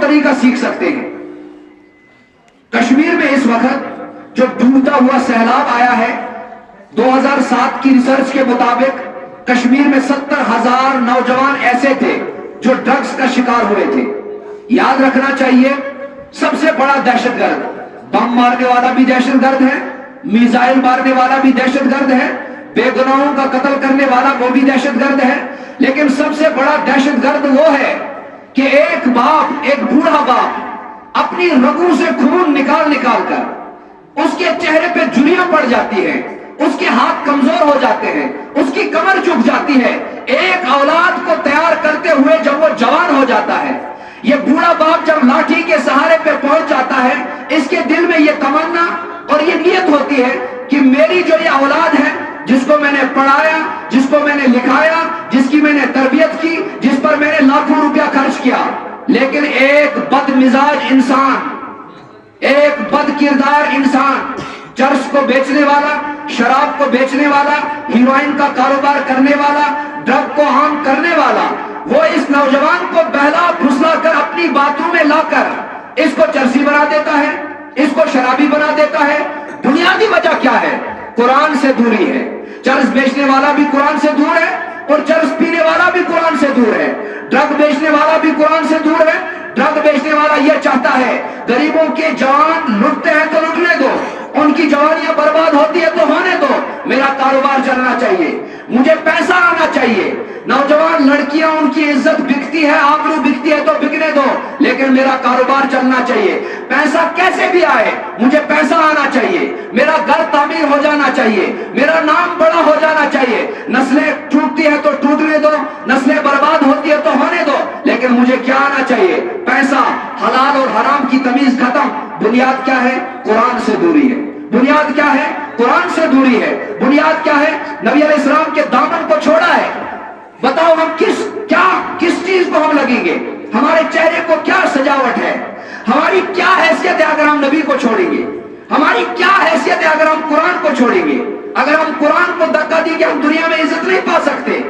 طریقہ سیکھ سکتے ہیں۔ کشمیر میں اس وقت جو ڈوبتا ہوا سیلاب آیا ہے، 2007 کی ریسرچ کے مطابق کشمیر میں 70,000 نوجوان ایسے تھے جو ڈرگز کا شکار ہوئے تھے۔ یاد رکھنا چاہیے، سب سے بڑا دہشت گرد، بم مارنے والا بھی دہشت گرد ہے، میزائل مارنے والا بھی دہشت گرد ہے، بے گناہوں کا قتل کرنے والا وہ بھی دہشت گرد ہے، لیکن سب سے بڑا دہشت گرد وہ ہے کہ ایک باپ، ایک بوڑھا باپ اپنی رگوں سے خون نکال نکال کر اس کے چہرے پہ جھریاں پڑ جاتی ہیں، اس کے ہاتھ کمزور ہو جاتے ہیں، اس کی کمر جھک جاتی ہے، ایک اولاد کو تیار کرتے ہوئے جب وہ جوان ہو جاتا ہے، یہ بوڑھا باپ جب لاٹھی کے سہارے پہ پہنچ جاتا ہے، اس کے دل میں یہ تمنا اور یہ نیت ہوتی ہے کہ میری جو یہ اولاد ہے، جس کو میں نے پڑھایا، جس کو میں نے لکھایا، جس کی میں نے تربیت کی، جس پر میں نے لاکھوں روپیہ خرچ کیا، لیکن ایک بد مزاج انسان، ایک بد کردار انسان، چرس کو بیچنے والا، شراب کو بیچنے والا، ہیروئن کا کاروبار کرنے والا، ڈرگ کو عام کرنے والا، وہ اس نوجوان کو بہلا پھسلا کر اپنی باتوں میں لا کر اس کو چرسی بنا دیتا ہے، اس کو شرابی بنا دیتا ہے۔ بنیادی وجہ کیا ہے؟ قرآن سے دوری ہے۔ چرس بیچنے والا بھی قرآن سے دور ہے اور چرس پینے والا بھی قرآن سے دور ہے، ڈرگ بیچنے والا بھی قرآن سے دور ہے۔ ڈرگ بیچنے والا یہ چاہتا ہے غریبوں کے جوان لٹتے ہیں تو لٹنے دو، ان کی جوانیاں برباد ہوتی ہے تو ہونے دو، میرا کاروبار چلنا چاہیے، مجھے پیسہ آنا چاہیے۔ نوجوان لڑکیاں ان کی عزت بکتی ہے، آبرو بکتی ہے تو بکنے دو، لیکن میرا کاروبار چلنا چاہیے۔ پیسہ کیسے بھی آئے، مجھے پیسہ آنا چاہیے، میرا گھر تعمیر ہو جانا چاہیے، میرا نام بڑا ہو جانا چاہیے۔ نسلیں ٹوٹتی ہے تو ٹوٹنے دو، نسلیں برباد ہوتی ہے تو ہونے دو، لیکن مجھے کیا آنا چاہیے؟ پیسہ۔ حلال اور حرام کی تمیز ختم۔ بنیاد کیا ہے؟ قرآن سے دوری ہے۔ بنیاد کیا ہے؟ قرآن سے دوری ہے۔ بنیاد کیا ہے؟ نبی علیہ السلام کے دامن کو چھوڑا ہے۔ بتاؤ ہم کس چیز کو ہم لگیں گے؟ ہمارے چہرے کو کیا سجاوٹ ہے؟ ہماری کیا حیثیت ہے اگر ہم نبی کو چھوڑیں گے؟ ہماری کیا حیثیت ہے اگر ہم قرآن کو چھوڑیں گے؟ اگر ہم قرآن کو دھکا دیں گے ہم دنیا میں عزت نہیں پا سکتے۔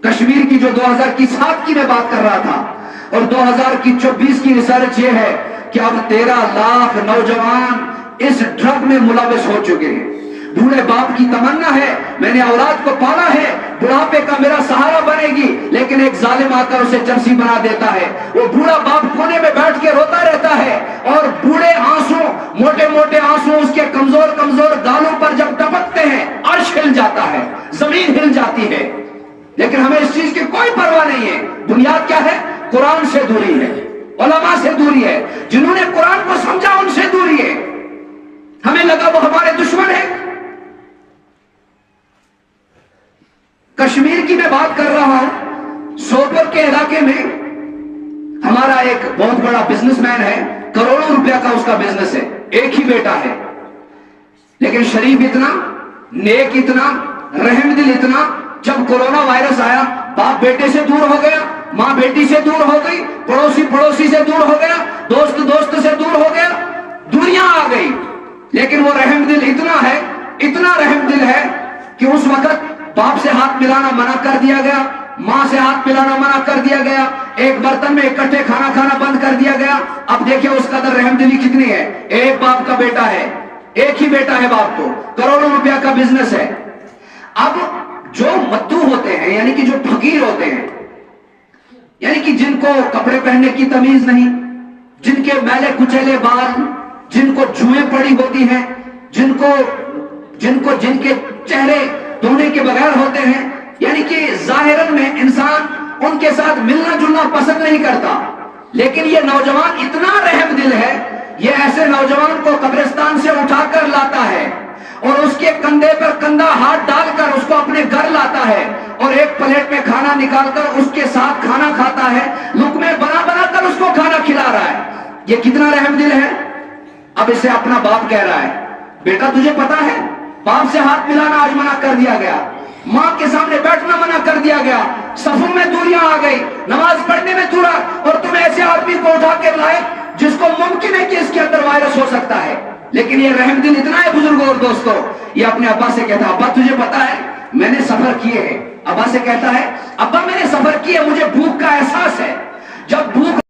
کشمیر کی جو 2007 کی میں بات کر رہا تھا اور 2024 کی ریسرچ یہ ہے کہ اب 13 لاکھ نوجوان اس ڈرگ میں ملوث ہو چکے ہیں۔ بوڑھے باپ کی تمنا ہے میں نے اولاد کو پالا ہے، بڑھاپے کا میرا سہارا بنے گی، لیکن ایک ظالم آ کر اسے چرسی بنا دیتا ہے۔ وہ بوڑھا باپ کونے میں بیٹھ کے روتا رہتا ہے اور بوڑھے آنسو، موٹے موٹے آنسو اس کے کمزور کمزور گالوں پر جب ٹپکتے ہیں، عرش ہل جاتا ہے، زمین ہل جاتی ہے، لیکن ہمیں اس چیز کی کوئی پرواہ نہیں ہے۔ بنیاد کیا ہے؟ قرآن سے دوری ہے، علماء سے دوری ہے، جنہوں نے قرآن کو سمجھا ان سے دوری ہے۔ ہمیں لگا وہ ہمارے دشمن ہیں۔ کشمیر کی میں بات کر رہا ہوں، سوپور کے علاقے میں ہمارا ایک بہت بڑا بزنس مین ہے، کروڑوں روپیہ کا اس کا بزنس ہے، ایک ہی بیٹا ہے، لیکن شریف اتنا، نیک اتنا، رحم دل اتنا۔ جب کورونا وائرس آیا، باپ بیٹے سے دور ہو گیا، ماں بیٹی سے دور ہو گئی، پڑوسی پڑوسی سے دور ہو گیا، دوست دوست سے دور ہو گیا، دنیا آ گئی، لیکن وہ رحم دل اتنا ہے، اتنا رحم دل ہے کہ اس وقت باپ سے ہاتھ ملانا منع کر دیا گیا، ماں سے ہاتھ ملانا منع کر دیا گیا، ایک برتن میں اکٹھے کھانا کھانا بند کر دیا گیا۔ اب دیکھیں اس قدر رحم دلی کتنی ہے۔ ایک باپ کا بیٹا ہے، ایک ہی بیٹا ہے باپ کو، کروڑوں روپیہ کا بزنس ہے۔ اب جو متو ہوتے ہیں، یعنی کہ جو فقیر ہوتے ہیں، یعنی کہ جن کو کپڑے پہننے کی تمیز نہیں، جن کے میلے کچیلے بال، جن کو جوئیں پڑی ہوتی ہیں، جن کے چہرے دھونے کے بغیر ہوتے ہیں، یعنی کہ ظاہراً میں انسان ان کے ساتھ ملنا جلنا پسند نہیں کرتا، لیکن یہ نوجوان اتنا رحم دل ہے، یہ ایسے نوجوان کو قبرستان سے اٹھا کر لاتا ہے اور اس کے کندھے پر کندھا ہاتھ ڈال کر اس کو اپنے گھر لاتا ہے اور ایک پلیٹ میں کھانا نکال کر اس کے ساتھ کھانا کھاتا ہے، لقمے بنا بنا کر اس کو کھانا کھلا رہا ہے۔ یہ کتنا رحم دل ہے۔ اب اسے اپنا باپ کہہ رہا ہے، بیٹا تجھے پتا ہے باپ سے ہاتھ ملانا آج منع کر دیا گیا، ماں کے سامنے بیٹھنا منع کر دیا گیا، صفوں میں دوریاں آ گئی، نماز پڑھنے میں دورا، اور تم ایسے آدمی کو اٹھا کے لائے جس کو ممکن ہے کہ اس کے اندر وائرس ہو سکتا ہے۔ لیکن یہ رحم دل اتنا ہے بزرگوں اور دوستوں، یہ اپنے ابا سے کہتا ہے، ابا تجھے پتا ہے میں نے سفر کیے ہیں۔ ابا سے کہتا ہے، ابا میں نے سفر کیے، مجھے بھوک کا احساس